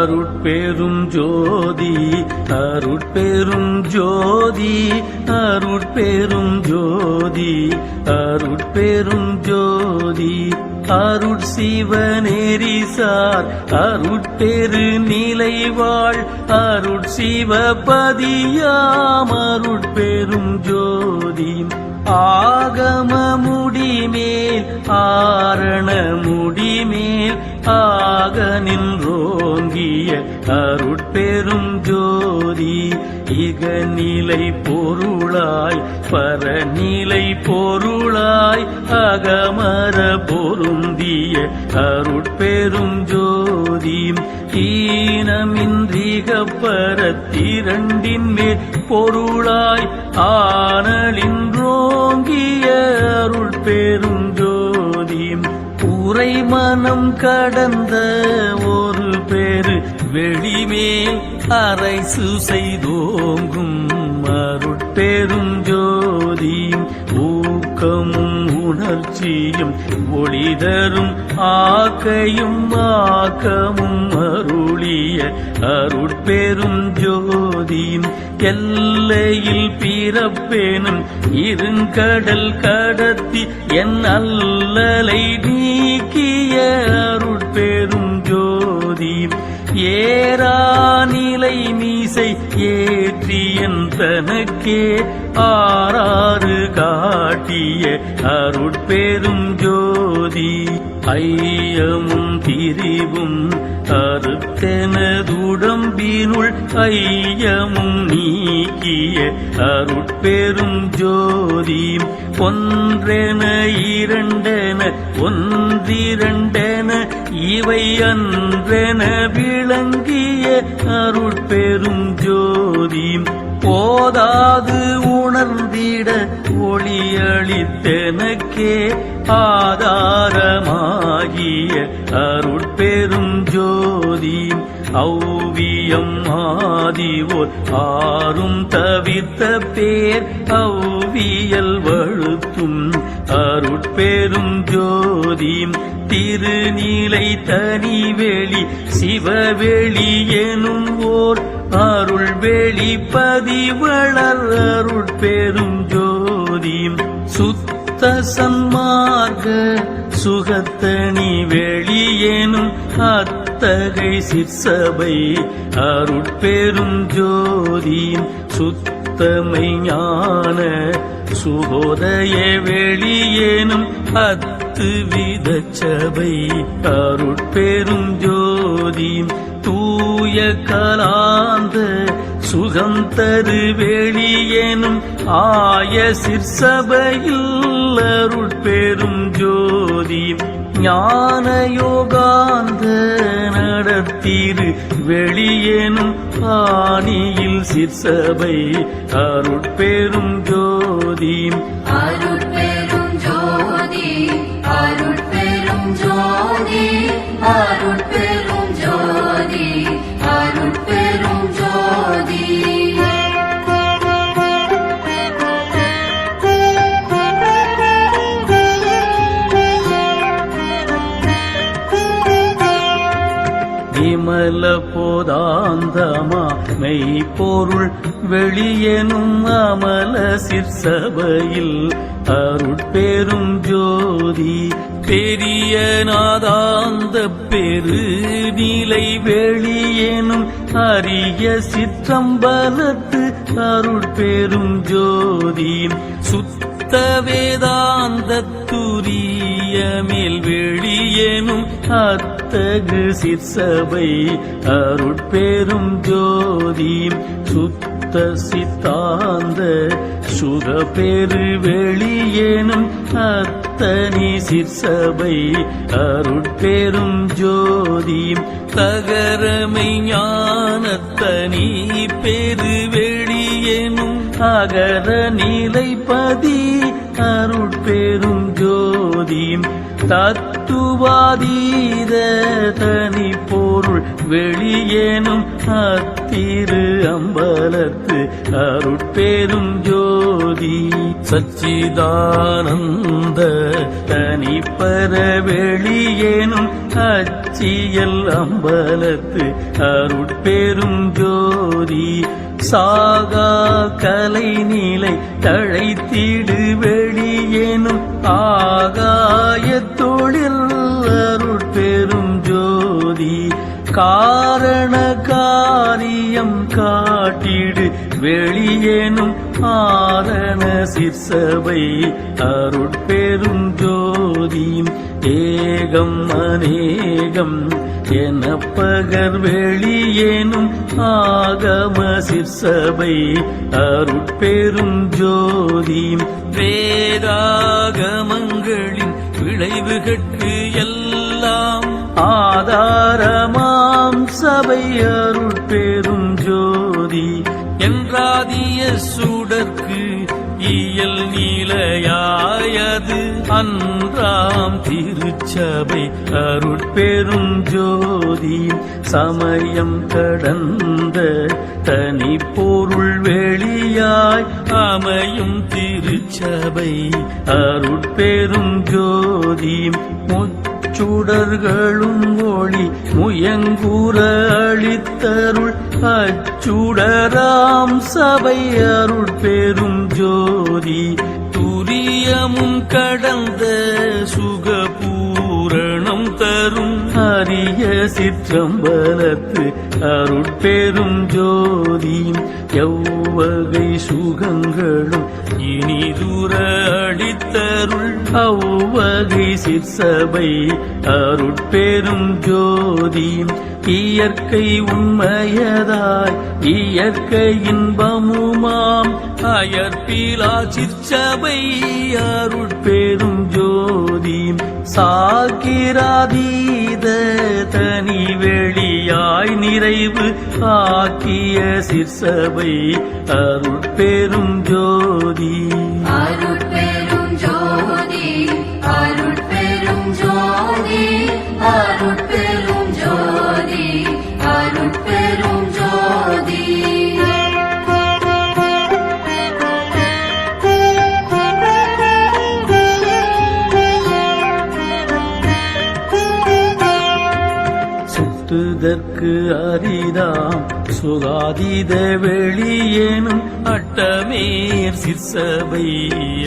அருட்பெரும் ஜோதி அருட்பெரும் ஜோதி அருட்பெரும் ஜோதி அருட்பெரும் ஜோதி அருட்சிவநெறிசார் அருட்பெரு நிலைவாழ் அருட்சிவபதியாம் அருட்பெரும் ஜோதி ஆகம முடிமேல் ஆரண முடிமேல் ஆக நின்றோங்கிய அருட்பெரும் ஜோதி இகநிலை பொருளாய் பரநிலை பொருளாய் அகமர பொருந்திய அருட்பெரும் ஜோதி ஈனமின்றிகப்பரத்திரண்டின் மேல் பொருளாய் ஆனலின்றோங்கிய அருட்பெரும் ஜோதி உரை மனம் கடந்த ஒரு பேரு வெளிமேல் அரைசு செய்தோங்கும் அருட்பெரும் ஜோதி ஊக்கமும் உணர்ச்சியும் ஒளிதரும் ஆக்கையும் ஆக்கமும் அருளிய அருட்பெரும் ஜோதி எல்லையில் பிறப்பேனும் இருங்கடல் கடத்தி என் அல்லலை நீக்கிய அருட்பெரும் ஜோதி ஏறாநிலை மீசை ஏற்றியன் தனக்கே ஆறாறு காட்டிய அருட்பெரும் ஜோதி ஐயமும் திரிவும் அறுத்தெனதுடம்பினுள் ஐயமும் நீக்கிய அருட்பெரும் ஜோதி ஒன்றென இரண்டென ஒன்றிரண்டென இவை அன்றென விளங்கிய அருட்பெரும் ஜோதி போதாது உணர்ந்திட ஒளியளித்தெனக்கே ஆதாரமாகிய அருட்பெரும் ஜோதி ஔவியம் ஆதிவோர் ஆறும் தவிர்த்த பேர் ஔவியல் வழுத்தும் அருட்பெரும் ஜோதி திருநீலை தனிவெளி சிவவெளி எனும் ஓர் அருள் வெளிப்பதிவளர் அருட்பெரும் ஜோதி சுத்த சன்மார்க்க சுகத்தனி வெளியேனும் அத்தகை சிற்சபை அருட்பெரும் ஜோதி சுத்தமை ஞான சுகோதய வெளியேனும் அத்துவித சபை அருட்பெரும் ஜோதி தூய கலாந்த சுகம் தரு வெளியேனும் ஆய சிற்சபையில் அருட்பெரும் ஜோதி ஞான யோகாந்த நடத்திரு வெளியேனும் ஆணியில் சிற்சபை அருட்பெரும் ஜோதி அருட்பெரும் ஜோதி அருட்பெரும் ஜோதி அருட்பெரும் ஜோதி அருட்பெரும் ஜோதி விமல போதாந்தமா மெய்ப்பொருள் வெளியெனும் அமல சிற்சபையில் அருட்பெரும் ஜோதி பெரிய நாதாந்த பெரு நிலை வெளியேனும் அரிய சிற்றம்பலத்து அருட்பெரும் ஜோதி சுத்த வேதாந்த துரிய மேல் வெளியேனும் அத்தகு சிற்சபை அருட்பெரும் ஜோதி சுத்த சித்தாந்த சுகப்பெரு வெளியேனும் அத்தனி சிற்சபை அருட்பெரும் ஜோதி தகரமை ஞானத்தனி பெரு வெளியேனும் அகர நிலைப்பதி அருட்பெரும் ஜோதி தத்துவாதீத தனி பொருள் வெளியேனும் அத்திரு அம்பலத்து அருட்பெரும் ஜோதி சச்சிதானந்த தனிப்பர வெளியேனும் அச்சியல் அம்பலத்து அருட்பெரும் ஜோதி சாகா கலை நிலை தழைத்திடு வெளியேனும் ஆகாய தொழில் அருட்பெரும் ஜோதி காரண காரியம் காட்டிடு வெளியேனும் ஆரண சிற்சபை அருட்பெரும் ஜோதி ஏகம் அநேகம் என பகர் வெளியேனும் ஆகம சிற்சபை அருட்பெரும் ஜோதி வேதாகமங்களின் விளைவுகட்கு எல்லாம் ஆதாரமாம் சபை அருட்பெரும் ஜோதி என்றாதிய சுடற்கு இயல் நீலையாயது அன்றாம் திருச்சபை அருட்பெரும் ஜோதி சமயம் கடந்த தனி பொருள் வெளியாய் அமையும் திருச்சபை அருட்பெரும் ஜோதி சுடர்களும் ஒளி முயங்குற அளித்தருள் அச்சுடராம் சபை அருட்பெரும் ஜோதி துரியமும் கடந்த சுகபூரணம் தரும் அரிய சிற்றம்பலத்து அருட்பெரும் ஜோதி எவ்வகை சுகங்களும் இனிதுர அளித்தருள் அவ்வகை சிற்சபை அருட்பெரும் ஜோதி இயற்கை உண்மையதாய் இயற்கை இன்பமுமாம் அயற்பிலா சிற்சபை அருட்பெரும் ஜோதி சாக்கிராதீத தனி வெளியாய் நிறைவு ஆக்கிய சிற்சபை அருட்பெரும் ஜோதி அருட்பெரும் ஜோதி அருட்பெரும் ஜோதி அருட்பெரும் ஜோதி அருட்பெரும் ஜோதி சுட்டுதற்கு அரிதாம் சுகாதீத வெளியேனும் அட்டமேர் சிற்சபை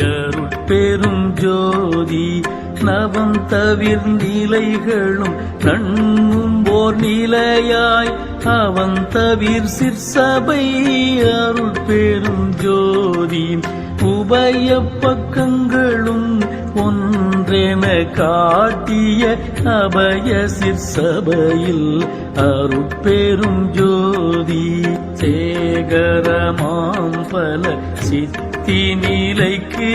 அருட்பெரும் ஜோதி நவம் தவிர் நிலைகளும் நண்ணும் ஓர் நிலையாய் அவன் தவிர் சிற்சபை அருட்பெரும் ஜோதி உபய பக்கங்களும் ஒன்றென காட்டிய அபய சிற்சபையில் அருட்பெரும் ஜோதி சேகரமாம் பல சித்தி நிலைக்கு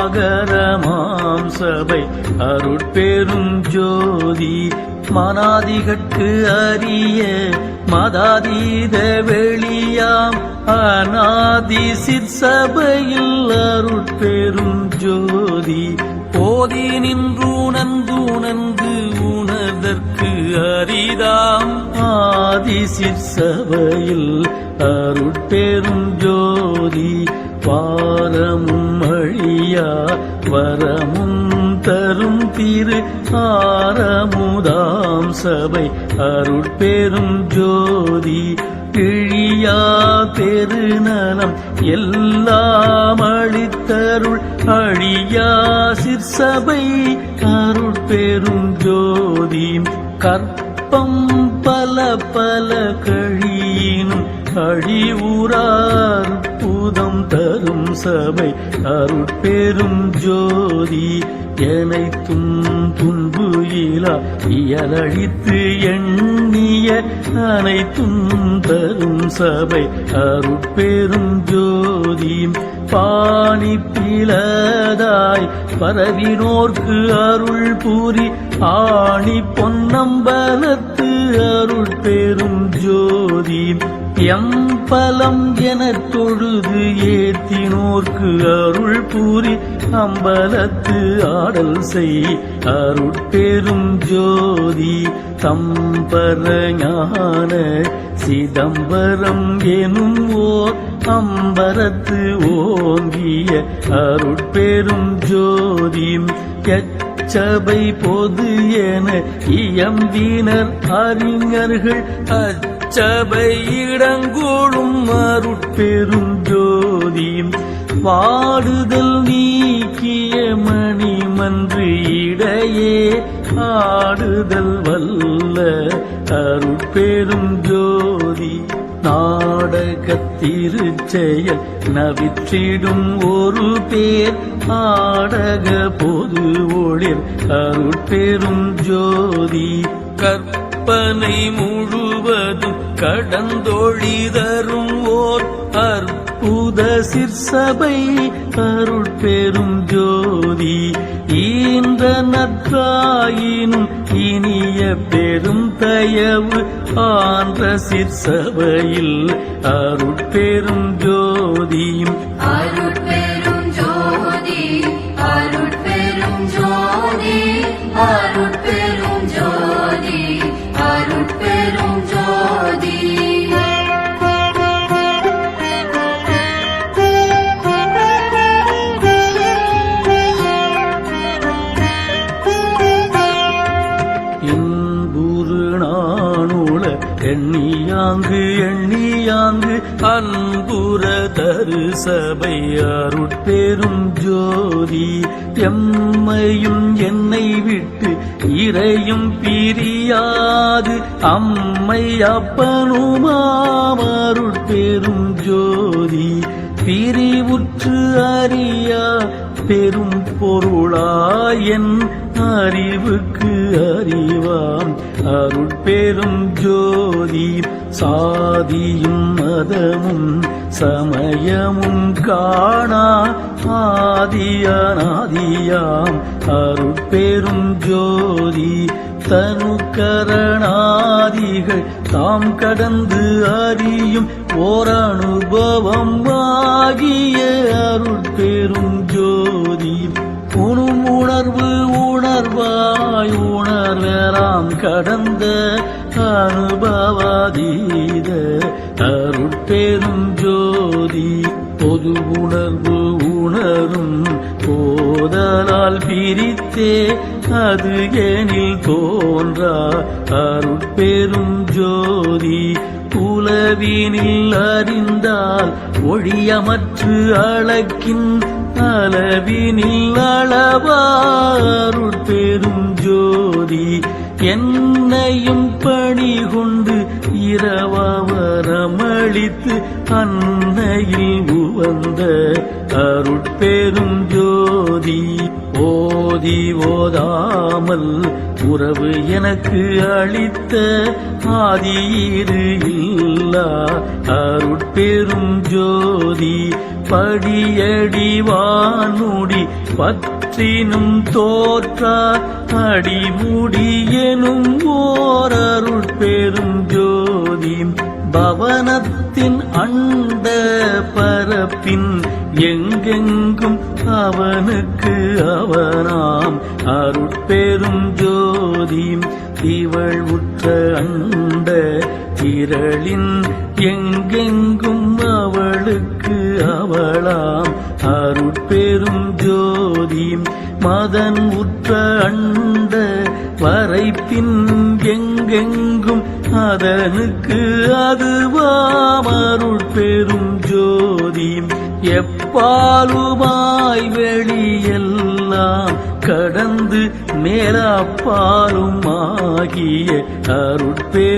எலாமாகரமாம் சபை அருட்பெரும் ஜோதி மனாதிகட்கு அரிய மதாதீத வெளியாம் அநாதி சிற்சபையில் அருட்பெரும் ஜோதி போதி நின்றுணர்ந்து உணர்தற்கு அரிதாம் ஆதி சிற்சபையில் அருட்பெரும் ஜோதி வாரமும் அழியா வரமும் தரும் திரு ஆரமுதாம் சபை அருட்பெரும் ஜோதி கிழியா பெருநலம் எல்லாம் அளித்தருள் அழியா சிற்சபை அருட்பெரும் ஜோதி கற்பம் பல பல கழியினும் அழிவுறார் புதம் தரும் சபை அருட்பெரும் ஜோதி எனைத்தும் துன்பு இலா இயலழித்து எண்ணிய அனைத்தும் தரும் சபை அருட்பெரும் ஜோதி பாணி பிளதாய் பரவினோர்க்கு அருள் பூரி ஆணி பொன்னம்பலத்து அருட்பெரும் ஜோதி எம்பலம் எனத் தொழுது ஏத்தினோர்க்கு அருள் பூரி அம்பலத்து ஆடல் செய் அருட்பெரும் ஜோதி தம்பர ஞான சிதம்பரம் எனும் ஓர் அம்பரத்து ஓங்கிய அருட்பெரும் ஜோதி எச்சபை பொது என இயம்பினர் அறிஞர்கள் அச்சபை இடங்கூடும் அருட்பெரும் ஜோதி வாடுதல் நீக்கிய மணிமன்று இடையே ஆடுதல் வல்ல அருட்பெரும் ஜோதி நாடகத்திருச்செயல் நவிற்றிடும் ஒரு பேர் ஆடக பொது ஒளிர் அருட்பெரும் ஜோதி கற்பனை முழுவதும் கடந்தொழிதரும் ஓர் அற்புத சிற்சபை அருட்பெரும் ஜோதி ஈன்ற நற்றாயினும் இனிய பெரும் தயவு ஆன்ற சிற்சபையில் அருட்பெரும் ஜோதியும் அருட்பெரும் ஜோதி அருட்பெரும் ஜோதி அருட்பெரும் ஜோதி அருட்பெரும் ஜோதி எண்ணியாங்கு எண்ணியாங்கு அன்புற தரு சபை அருட்பெரும் ஜோதி எம்மையும் என்னை விட்டு இறையும் பிரியாது அம்மை அப்பனுமாம் அருட்பெரும் ஜோதி பிரிவுற்று அறியா பெரும் பொருளாயன் அறிவுக்கு அறிவாம் அருட்பெரும் ஜோதி சாதியும் மதமும் சமயமும் காணா ஆதியானாதியாம் அருட்பெரும் ஜோதி தனுக்கரணாதிகள் தாம் கடந்து அறியும் ஓர் அனுபவம் ஆகிய அருட்பெரும் ஜோதி உணும் உணர்வு உணர்வாய் உணர்வெல்லாம் கடந்த அனுபவாதீத அருட்பெரும் ஜோதி பொது உணர்வு உணரும் போதலால் பிரித்தே அது எனில் தோன்றா அருட்பெரும் ஜோதி உலவினில் அறிந்தால் ஒழியமற்று அளக்கின் அளவினில் அளவாருட்பெரும் ஜோதி என்னையும் பணி கொண்டு இரவரமளித்து அன்னையில் உவந்த அருட்பெரும் ஜோதி ஓதி ஓதாமல் உறவு எனக்கு அளித்த ஆதியிரு இல்லா அருட்பெரும் ஜோதி படியடி வானுடி பற்றினும் தோற்றா அடிமுடி எனும் ஓர் அருட்பெரும் ஜோதி பவனத்தின் அண்ட பரப்பின் எங்கெங்கும் அவனுக்கு அவனாம் அருட்பெரும் ஜோதி இவள் உற்ற அண்ட திரளின் எங்கெங்கும் அவளுக்கு அவளாம் அருட்பெரும் ஜோதி மதன் உற்ற அண்ட வரைப்பின் எங்கெங்கும் அதனுக்கு அதுவாம் அருட்பெரும் ஜோதி எப்பாலுமாய் வெளியெல்லாம் கடந்து மேலப்பாலும் ஆகிய அருட்பெரும்